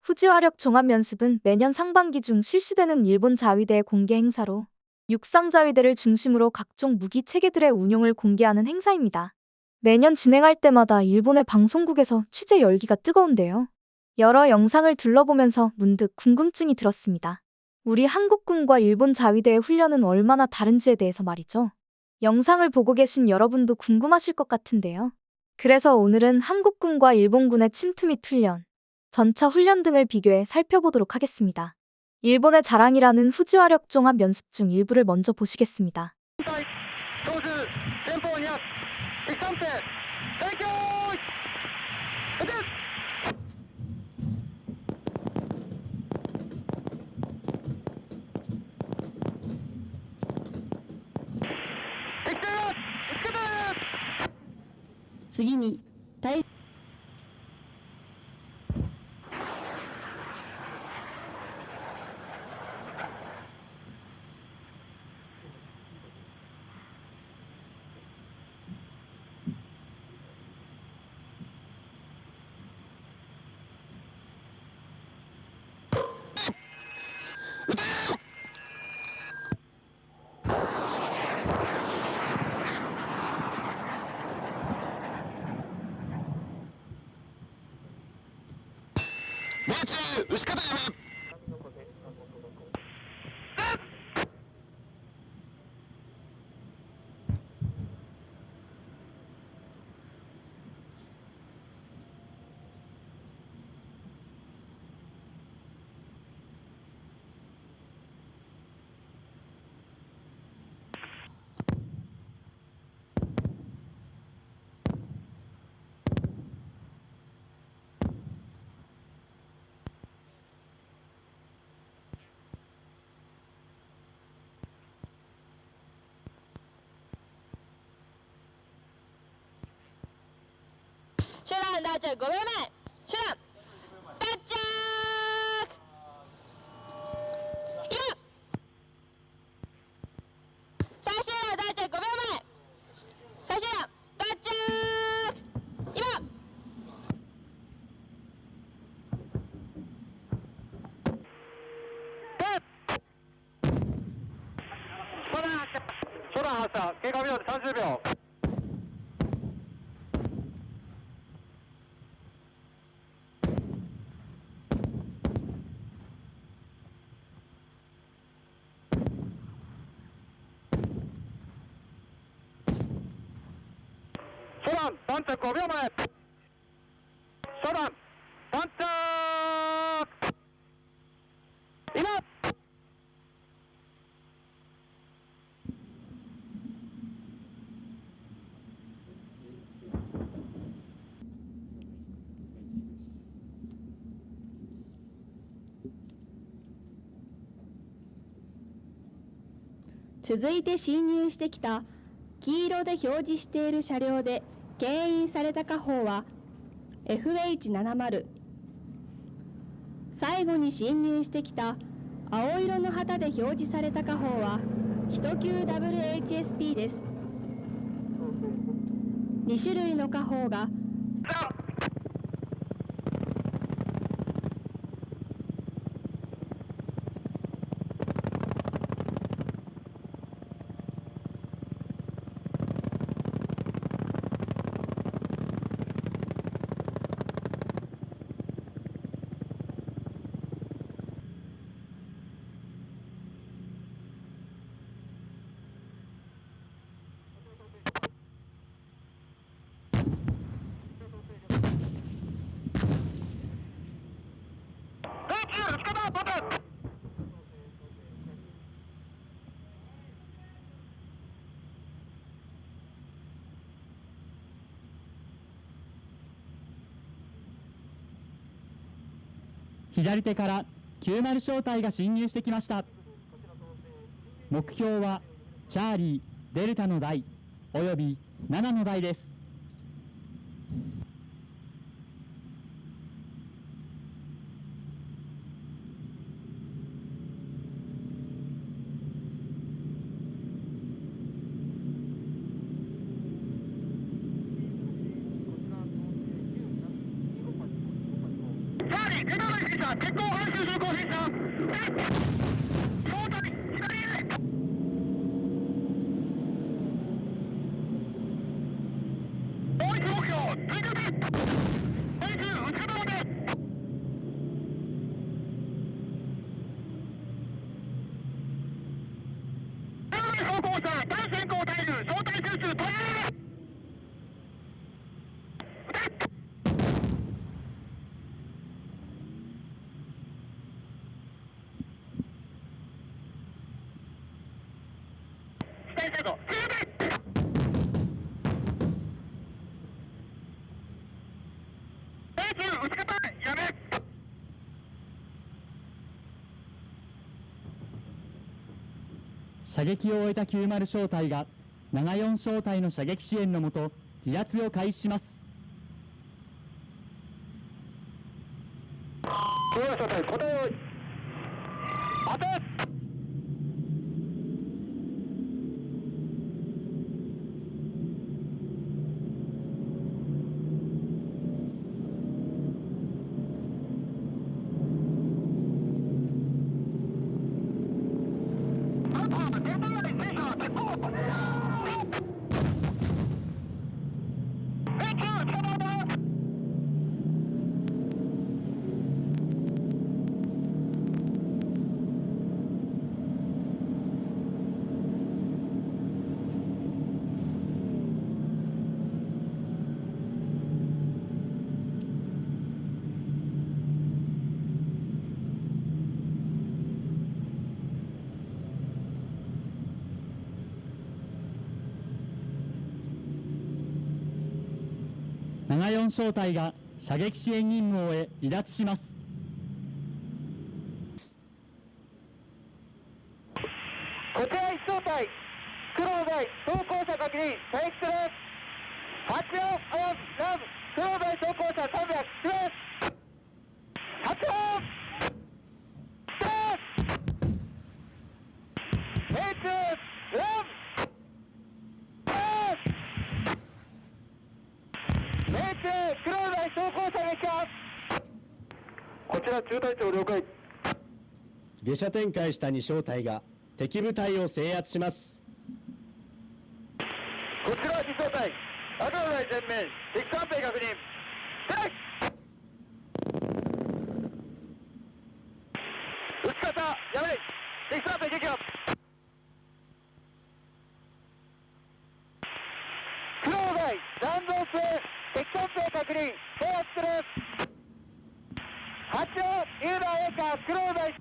후지화력 종합연습은 매년 상반기 중 실시되는 일본 자위대의 공개 행사로 육상 자위대를 중심으로 각종 무기 체계들의 운용을 공개하는 행사입니다. 매년 진행할 때마다 일본의 방송국에서 취재 열기가 뜨거운데요. 여러 영상을 둘러보면서 문득 궁금증이 들었습니다. 우리 한국군과 일본 자위대의 훈련은 얼마나 다른지에 대해서 말이죠. 영상을 보고 계신 여러분도 궁금하실 것 같은데요. 그래서 오늘은 한국군과 일본군의 침투 및 훈련, 전차 훈련 등을 비교해 살펴보도록 하겠습니다. 일본의 자랑이라는 후지화력 종합 연습 중 일부를 먼저 보시겠습니다. 슈란 다적 5秒前슈란 다적今さあシュラン大着5秒前さあシュラン大着今空発射経過秒で30秒空3着5秒前空3着今続いて進入してきた黄色で表示している車両で牽引された下方は FH70。 最後に進入してきた青色の旗で表示された下方は1級 WHSP です。2種類の下方が左手から90小隊が進入してきました。目標はチャーリー、デルタの台および7の台です。チャーリー、した。対戦交代流相対数取れ。スタイルだぞ。打ち方やめ。射撃を終えた90小隊が74小隊の射撃支援のもと離脱を開始します。90小隊答えよい。待て。74小隊が射撃支援任務を終え離脱します。こちら1小隊黒台装甲車確認射撃する。84ラブ黒台装甲車300します。84黒台装甲車撃破。こちら中隊長了解。下車展開した2小隊が敵部隊を制圧します。こちら2小隊赤の台前面敵艦兵確認。撃ち方やばい。敵艦兵撃破。黒台弾道数敵艦兵確認制圧する。8をリーダー A か黒台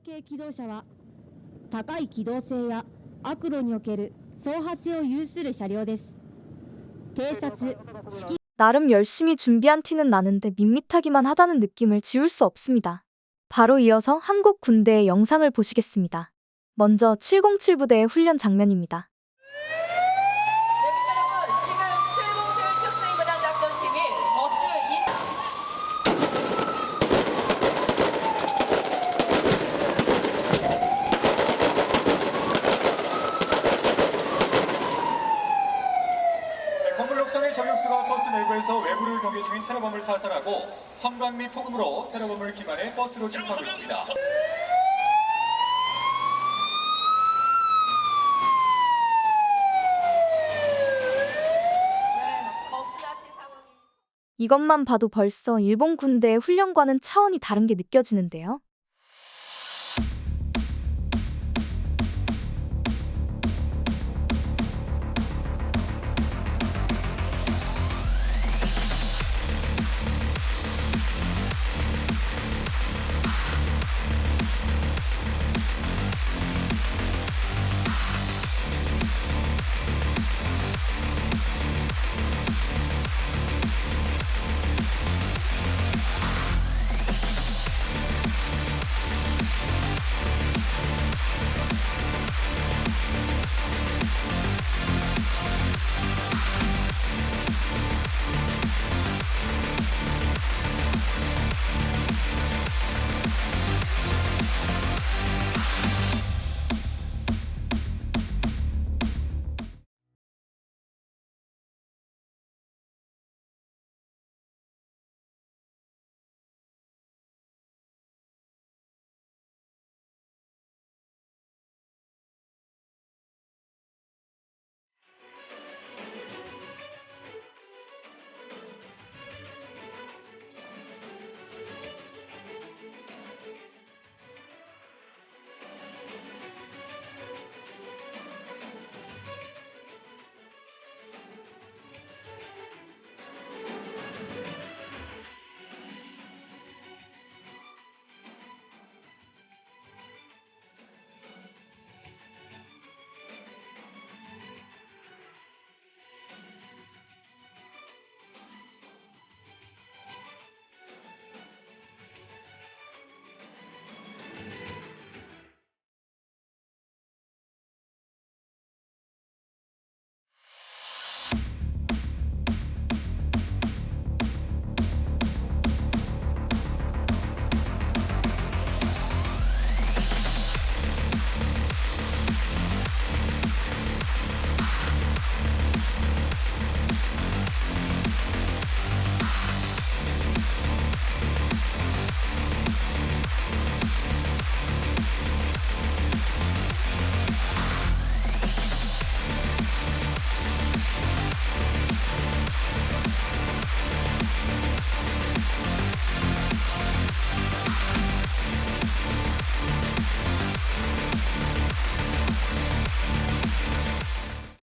系機動車は高い機動性や悪路における走破性を有する車両です。偵察、指揮 나름 열심히 준비한 티는 나는데 밋밋하기만 하다는 느낌을 지울 수 없습니다. 바로 이어서 한국 군대의 영상을 보시겠습니다. 먼저 707 부대의 훈련 장면입니다. 여러분, 지금 707 특수임무단 작전팀이 버스 건물록성의 저격수가 버스 내부에서 외부를 경계 중인 테러범을 사살하고 섬광 및 폭음으로 테러범을 기만해 버스로 침투하고 있습니다. 이것만 봐도 벌써 일본 군대의 훈련과는 차원이 다른 게 느껴지는데요.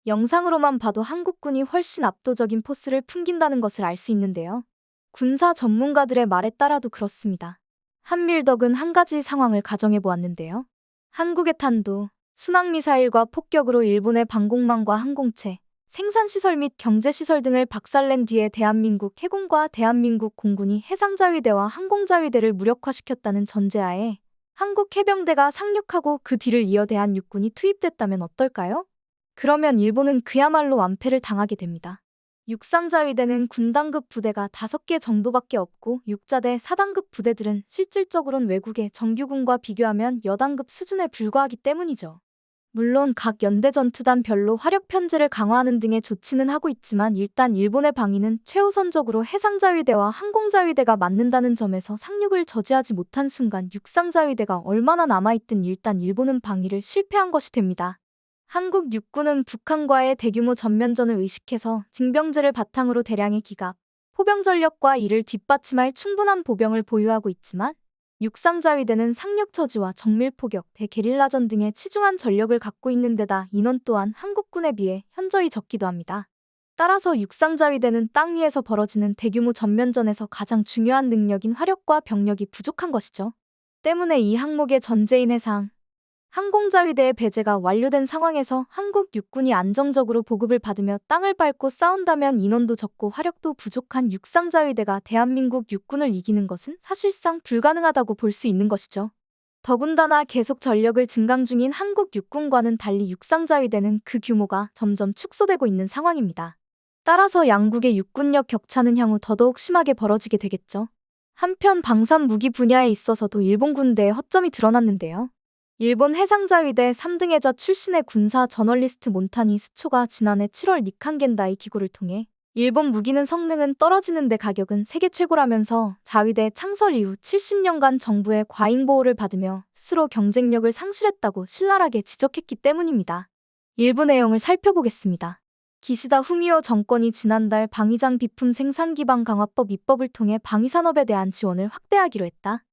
영상으로만 봐도 한국군이 훨씬 압도적인 포스를 풍긴다는 것을 알 수 있는데요. 군사 전문가들의 말에 따라도 그렇습니다. 한밀덕은 한 가지 상황을 가정해 보았는데요. 한국의 탄도, 순항미사일과 폭격으로 일본의 방공망과 항공체, 생산시설 및 경제시설 등을 박살낸 뒤에 대한민국 해군과 대한민국 공군이 해상자위대와 항공자위대를 무력화시켰다는 전제하에 한국 해병대가 상륙하고 그 뒤를 이어 대한육군이 투입됐다면 어떨까요? 그러면 일본은 그야말로 완패를 당하게 됩니다. 육상자위대는 군단급 부대가 5개 정도밖에 없고 육자대 4단급 부대들은 실질적으로는 외국의 정규군과 비교하면 여단급 수준에 불과하기 때문이죠. 물론 각 연대 전투단별로 화력 편제를 강화하는 등의 조치는 하고 있지만 일단 일본의 방위는 최우선적으로 해상자위대와 항공자위대가 맞는다는 점에서 상륙을 저지하지 못한 순간 육상자위대가 얼마나 남아있든 일단 일본은 방위를 실패한 것이 됩니다. 한국 육군은 북한과의 대규모 전면전을 의식해서 징병제를 바탕으로 대량의 기갑, 포병 전력과 이를 뒷받침할 충분한 보병을 보유하고 있지만 육상자위대는 상륙처지와 정밀포격, 대게릴라전 등의 치중한 전력을 갖고 있는 데다 인원 또한 한국군에 비해 현저히 적기도 합니다. 따라서 육상자위대는 땅 위에서 벌어지는 대규모 전면전에서 가장 중요한 능력인 화력과 병력이 부족한 것이죠. 때문에 이 항목의 전제인 해상, 항공자위대의 배제가 완료된 상황에서 한국 육군이 안정적으로 보급을 받으며 땅을 밟고 싸운다면 인원도 적고 화력도 부족한 육상자위대가 대한민국 육군을 이기는 것은 사실상 불가능하다고 볼 수 있는 것이죠. 더군다나 계속 전력을 증강 중인 한국 육군과는 달리 육상자위대는 그 규모가 점점 축소되고 있는 상황입니다. 따라서 양국의 육군력 격차는 향후 더더욱 심하게 벌어지게 되겠죠. 한편 방산 무기 분야에 있어서도 일본 군대의 허점이 드러났는데요. 일본 해상자위대 3등해자 출신의 군사 저널리스트 몬타니 스초가 지난해 7월 니칸 겐다이 기고를 통해 일본 무기는 성능은 떨어지는데 가격은 세계 최고라면서 자위대 창설 이후 70년간 정부의 과잉 보호를 받으며 스스로 경쟁력을 상실했다고 신랄하게 지적했기 때문입니다. 일부 내용을 살펴보겠습니다. 기시다 후미오 정권이 지난달 방위장 비품 생산 기반 강화법 입법을 통해 방위산업에 대한 지원을 확대하기로 했다.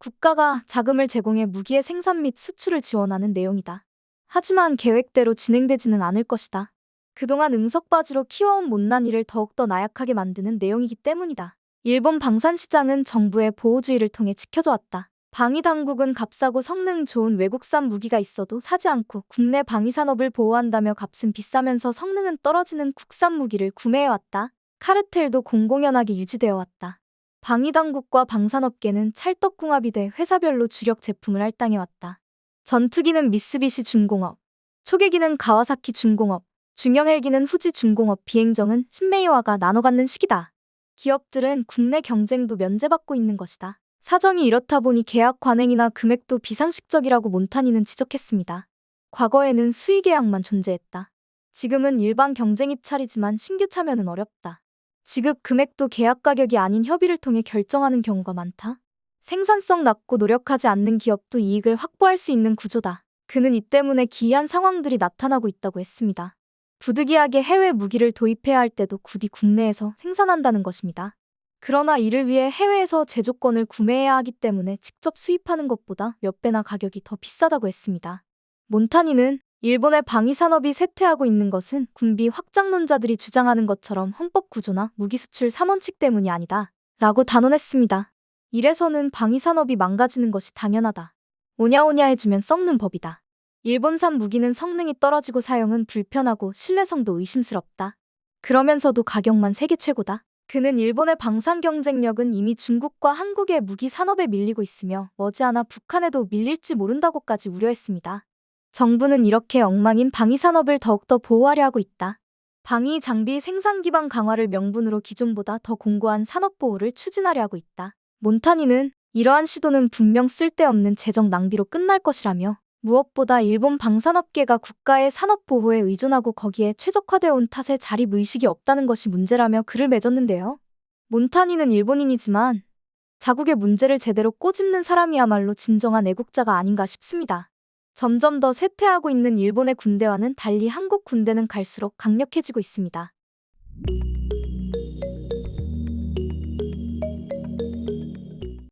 국가가 자금을 제공해 무기의 생산 및 수출을 지원하는 내용이다. 하지만 계획대로 진행되지는 않을 것이다. 그동안 응석바지로 키워온 못난 일을 더욱더 나약하게 만드는 내용이기 때문이다. 일본 방산시장은 정부의 보호주의를 통해 지켜져 왔다. 방위당국은 값싸고 성능 좋은 외국산 무기가 있어도 사지 않고 국내 방위산업을 보호한다며 값은 비싸면서 성능은 떨어지는 국산 무기를 구매해왔다. 카르텔도 공공연하게 유지되어 왔다. 방위당국과 방산업계는 찰떡궁합이 돼 회사별로 주력 제품을 할당해왔다. 전투기는 미쓰비시 중공업, 초계기는 가와사키 중공업, 중형헬기는 후지 중공업, 비행정은 신메이와가 나눠 갖는 시기다. 기업들은 국내 경쟁도 면제받고 있는 것이다. 사정이 이렇다 보니 계약 관행이나 금액도 비상식적이라고 몬타니는 지적했습니다. 과거에는 수의계약만 존재했다. 지금은 일반 경쟁 입찰이지만 신규 참여는 어렵다. 지급 금액도 계약 가격이 아닌 협의를 통해 결정하는 경우가 많다. 생산성 낮고 노력하지 않는 기업도 이익을 확보할 수 있는 구조다. 그는 이 때문에 기이한 상황들이 나타나고 있다고 했습니다. 부득이하게 해외 무기를 도입해야 할 때도 굳이 국내에서 생산한다는 것입니다. 그러나 이를 위해 해외에서 제조권을 구매해야 하기 때문에 직접 수입하는 것보다 몇 배나 가격이 더 비싸다고 했습니다. 몬타니는 일본의 방위산업이 쇠퇴하고 있는 것은 군비 확장론자들이 주장하는 것처럼 헌법 구조나 무기 수출 3원칙 때문이 아니다. 라고 단언했습니다. 이래서는 방위산업이 망가지는 것이 당연하다. 오냐오냐 해주면 썩는 법이다. 일본산 무기는 성능이 떨어지고 사용은 불편하고 신뢰성도 의심스럽다. 그러면서도 가격만 세계 최고다. 그는 일본의 방산 경쟁력은 이미 중국과 한국의 무기 산업에 밀리고 있으며 머지않아 북한에도 밀릴지 모른다고까지 우려했습니다. 정부는 이렇게 엉망인 방위산업을 더욱더 보호하려 하고 있다. 방위 장비 생산 기반 강화를 명분으로 기존보다 더 공고한 산업 보호를 추진하려 하고 있다. 몬타니는 이러한 시도는 분명 쓸데없는 재정 낭비로 끝날 것이라며 무엇보다 일본 방산업계가 국가의 산업 보호에 의존하고 거기에 최적화되어 온 탓에 자립의식이 없다는 것이 문제라며 글을 맺었는데요. 몬타니는 일본인이지만 자국의 문제를 제대로 꼬집는 사람이야말로 진정한 애국자가 아닌가 싶습니다. 점점 더 쇠퇴하고 있는 일본의 군대와는 달리 한국 군대는 갈수록 강력해지고 있습니다.